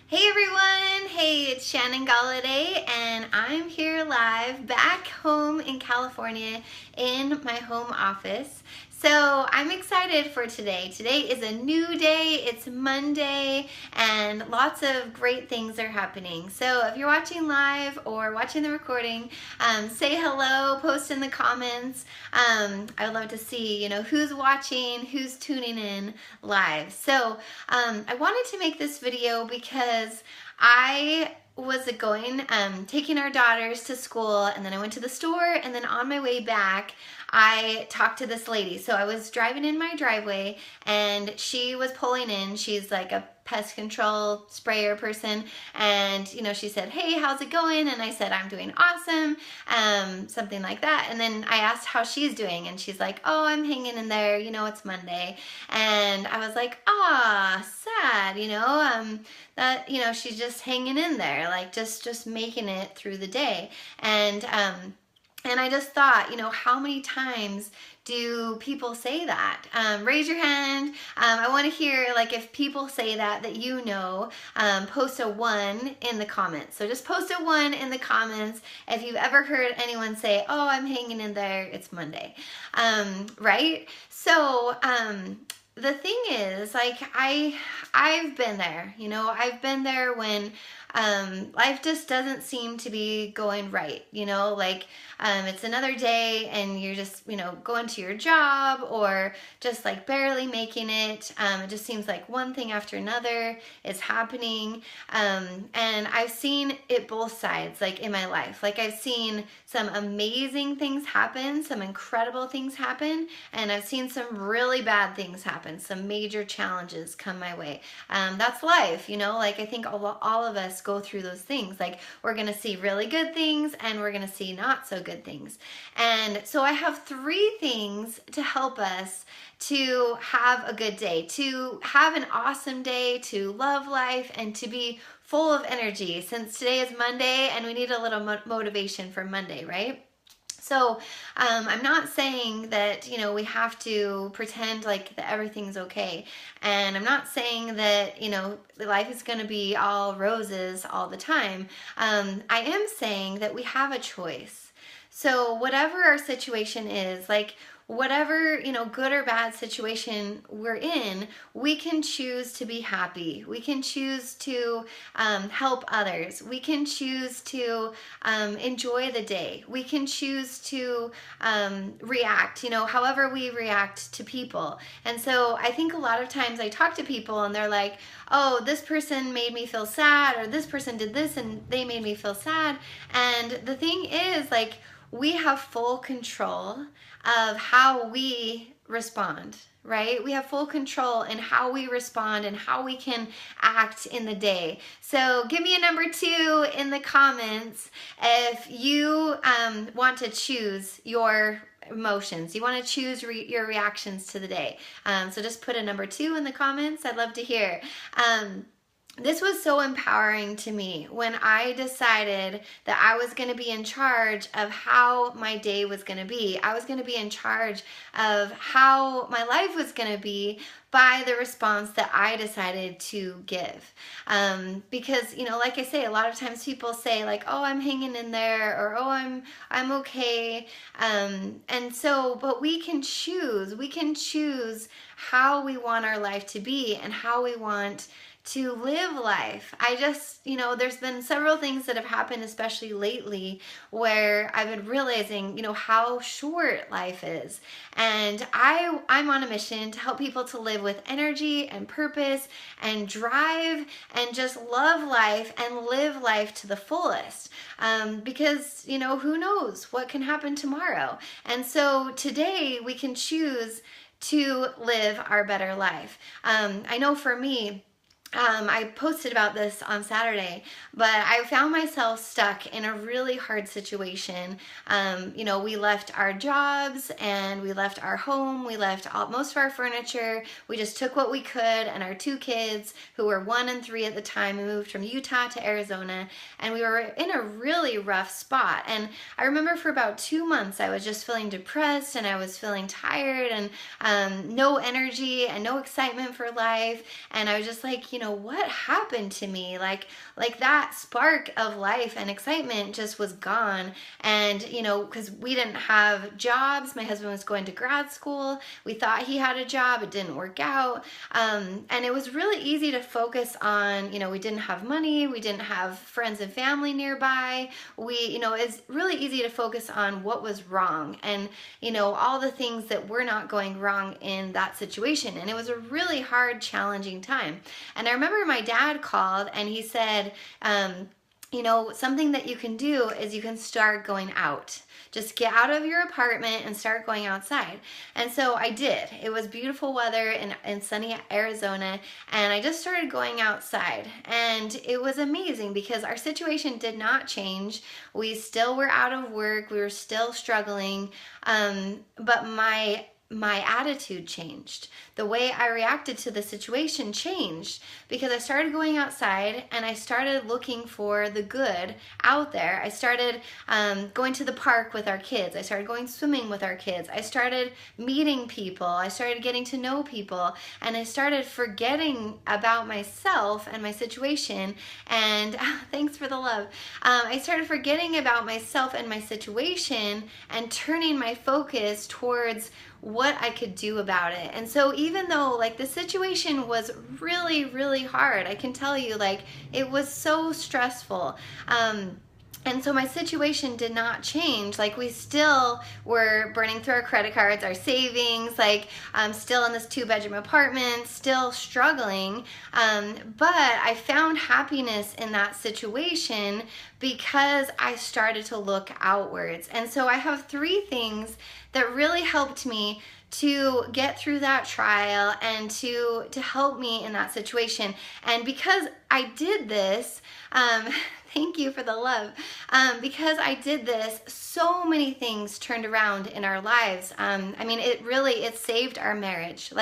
Hey everyone! Hey, it's Shannon Galladay, and I'm here live back home in California in my home office. So I'm excited for today. Today is a new day, it's Monday, and lots of great things are happening. So if you're watching live or watching the recording, say hello, post in the comments. I would love to see, who's watching, who's tuning in live. So I wanted to make this video because I was taking our daughters to school, and then I went to the store, and then on my way back, I talked to this lady. So I was driving in my driveway, and she was pulling in. She's like a pest control sprayer person, and she said, "Hey, how's it going?" And I said, "I'm doing awesome," something like that. And then I asked how she's doing, and she's like, "Oh, I'm hanging in there, it's Monday." And I was like, sad, that she's just hanging in there, like just making it through the day. And I just thought, how many times do people say that? Raise your hand. I want to hear, if people say that post a 1 in the comments. So just post a 1 in the comments if you've ever heard anyone say, "Oh, I'm hanging in there, it's Monday." Right? So, the thing is, I've been there, I've been there when life just doesn't seem to be going right, it's another day and you're just, going to your job or just barely making it. It just seems like one thing after another is happening. And I've seen it both sides, in my life. I've seen some amazing things happen, some incredible things happen, and I've seen some really bad things happen, some major challenges come my way. That's life, I think all of us go through those things. We're gonna see really good things and we're gonna see not so good things. And so I have 3 things to help us to have a good day, to have an awesome day, to love life, and to be full of energy, since today is Monday and we need a little motivation for Monday, right? So I'm not saying that, we have to pretend that everything's okay. And I'm not saying that, life is going to be all roses all the time. I am saying that we have a choice. So whatever our situation is, whatever, good or bad situation we're in, we can choose to be happy. We can choose to help others. We can choose to enjoy the day. We can choose to react, however we react to people. And so I think a lot of times I talk to people and they're like, "Oh, this person made me feel sad," or "This person did this and they made me feel sad." And the thing is, we have full control of how we respond, right? We have full control in how we respond and how we can act in the day. So give me a number 2 in the comments if you want to choose your emotions. You want to choose your reactions to the day. So just put a number 2 in the comments. I'd love to hear. This was so empowering to me when I decided that I was going to be in charge of how my day was going to be. I was going to be in charge of how my life was going to be by the response that I decided to give. Because, like I say, a lot of times people say "Oh, I'm hanging in there," or "Oh, I'm okay." But we can choose how we want our life to be and how we want to live life. There's been several things that have happened, especially lately, where I've been realizing, how short life is. And I'm on a mission to help people to live with energy and purpose and drive and just love life and live life to the fullest. Because, who knows what can happen tomorrow. And so today we can choose to live our better life. I know for me, I posted about this on Saturday, but I found myself stuck in a really hard situation. We left our jobs and we left our home. We left most of our furniture. We just took what we could, and our 2 kids, who were 1 and 3 at the time, we moved from Utah to Arizona, and we were in a really rough spot. And I remember for about 2 months, I was just feeling depressed and I was feeling tired and no energy and no excitement for life. And I was just what happened to me? Like that spark of life and excitement just was gone. And, because we didn't have jobs, my husband was going to grad school. We thought he had a job. It didn't work out. And it was really easy to focus on, we didn't have money. We didn't have friends and family nearby. It's really easy to focus on what was wrong and, all the things that were not going wrong in that situation. And it was a really hard, challenging time. And I remember my dad called and he said, something that you can do is you can start going out. Just get out of your apartment and start going outside. And so I did. It was beautiful weather in sunny Arizona, and I just started going outside. And it was amazing because our situation did not change. We still were out of work. We were still struggling. But my attitude changed. The way I reacted to the situation changed because I started going outside and I started looking for the good out there. I started going to the park with our kids. I started going swimming with our kids. I started meeting people. I started getting to know people, and I started forgetting about myself and my situation. And thanks for the love. I started forgetting about myself and my situation and turning my focus towards what I could do about it. And so even though the situation was really, really hard, I can tell you it was so stressful. And so my situation did not change. We still were burning through our credit cards, our savings, still in this 2-bedroom apartment, still struggling. But I found happiness in that situation because I started to look outwards. And so I have 3 things that really helped me to get through that trial and to help me in that situation. And because I did this, thank you for the love. Because I did this, so many things turned around in our lives. It saved our marriage.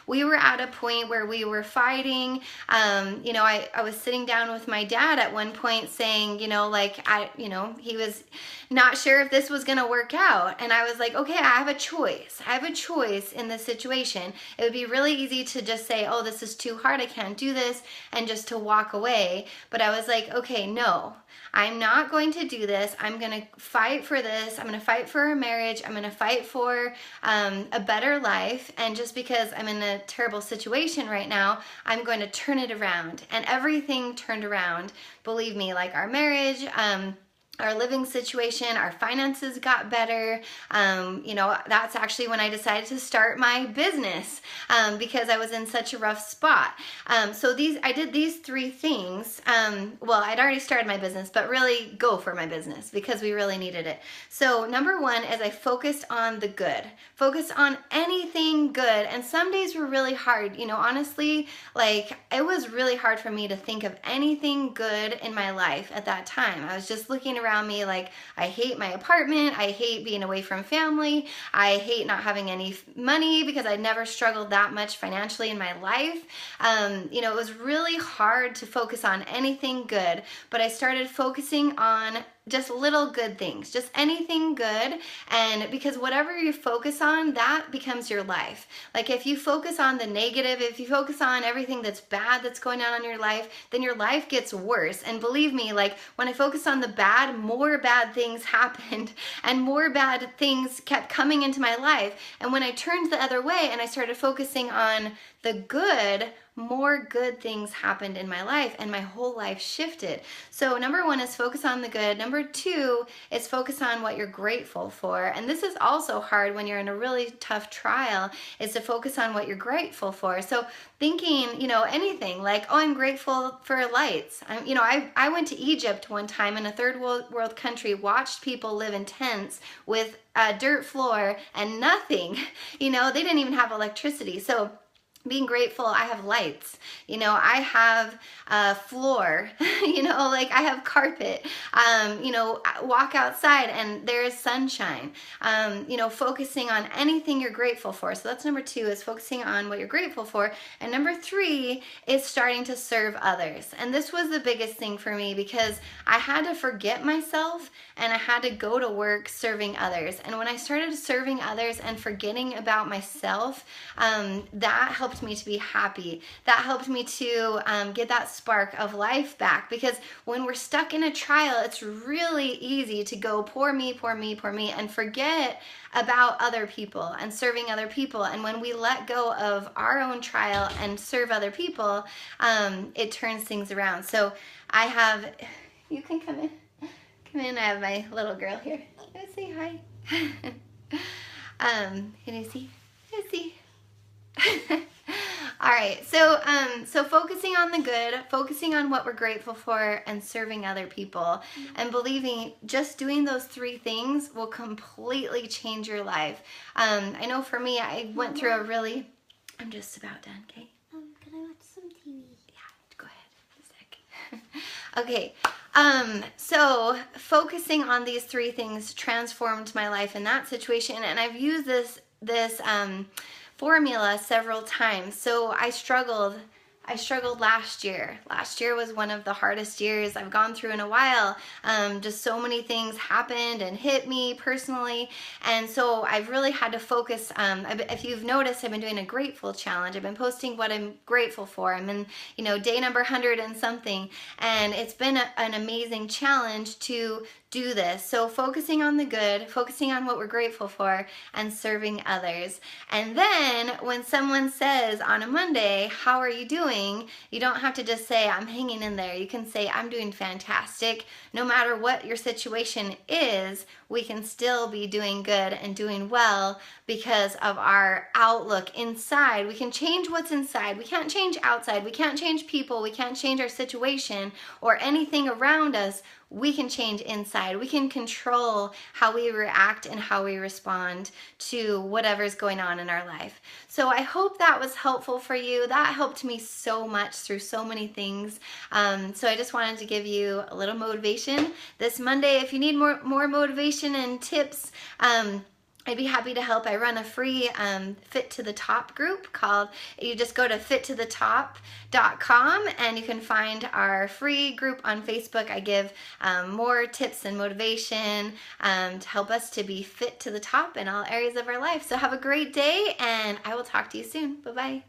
We were at a point where we were fighting. I was sitting down with my dad at one point saying, he was not sure if this was going to work out. And I was like, okay, I have a choice. I have a choice in this situation. It would be really easy to just say, oh, this is too hard. I can't do this. And just to walk away. But I was like, okay, no, I'm not going to do this. I'm going to fight for this. I'm going to fight for a marriage. I'm going to fight for a better life. And just because I'm in a terrible situation right now, I'm going to turn it around. And everything turned around. Believe me, our marriage, our living situation, our finances got better. That's actually when I decided to start my business because I was in such a rough spot. I did these 3 things. I'd already started my business, but really go for my business because we really needed it. So number 1 is I focused on the good. Focus on anything good. And some days were really hard. Honestly, it was really hard for me to think of anything good in my life at that time. I was just looking around me I hate my apartment. I hate being away from family. I hate not having any money because I never struggled that much financially in my life. It was really hard to focus on anything good, but I started focusing on just little good things, just anything good. And because whatever you focus on, that becomes your life. If you focus on the negative, if you focus on everything that's bad that's going on in your life, then your life gets worse. And believe me, when I focused on the bad, more bad things happened and more bad things kept coming into my life. And when I turned the other way and I started focusing on the good, more good things happened in my life and my whole life shifted. So number 1 is focus on the good. Number 2 is focus on what you're grateful for. And this is also hard when you're in a really tough trial, is to focus on what you're grateful for. So thinking, anything I'm grateful for lights. I went to Egypt one time in a third world country, watched people live in tents with a dirt floor and nothing. They didn't even have electricity. So being grateful, I have lights, I have a floor, I have carpet, walk outside and there is sunshine, focusing on anything you're grateful for. So that's number 2, is focusing on what you're grateful for. And number 3 is starting to serve others. And this was the biggest thing for me because I had to forget myself and I had to go to work serving others. And when I started serving others and forgetting about myself, that helped helped me to be happy. That helped me to get that spark of life back, because when we're stuck in a trial, it's really easy to go poor me, poor me, poor me, and forget about other people and serving other people. And when we let go of our own trial and serve other people, it turns things around. So I have, you can come in. Come in, I have my little girl here. Let's say hi. Can you see? Let's see. All right, so focusing on the good, focusing on what we're grateful for, and serving other people, and believing just doing those 3 things will completely change your life. I know for me, I went through a really, I'm just about done, okay? Can I watch some TV? Yeah, go ahead, a sec. Okay, so focusing on these 3 things transformed my life in that situation, and I've used this formula several times. So I struggled last year. Last year was one of the hardest years I've gone through in a while. Just so many things happened and hit me personally. And so I've really had to focus. If you've noticed, I've been doing a grateful challenge. I've been posting what I'm grateful for. I'm in, day number 100 and something. And it's been an amazing challenge to do this. So focusing on the good, focusing on what we're grateful for, and serving others. And then when someone says on a Monday, how are you doing? You don't have to just say, I'm hanging in there. You can say, I'm doing fantastic. No matter what your situation is, we can still be doing good and doing well because of our outlook inside. We can change what's inside. We can't change outside. We can't change people. We can't change our situation or anything around us. We can change inside. We can control how we react and how we respond to whatever's going on in our life. So I hope that was helpful for you. That helped me so much through so many things. So I just wanted to give you a little motivation this Monday. If you need more motivation and tips, I'd be happy to help. I run a free Fit to the Top group you just go to fittothetop.com and you can find our free group on Facebook. I give more tips and motivation to help us to be fit to the top in all areas of our life. So have a great day, and I will talk to you soon. Bye-bye.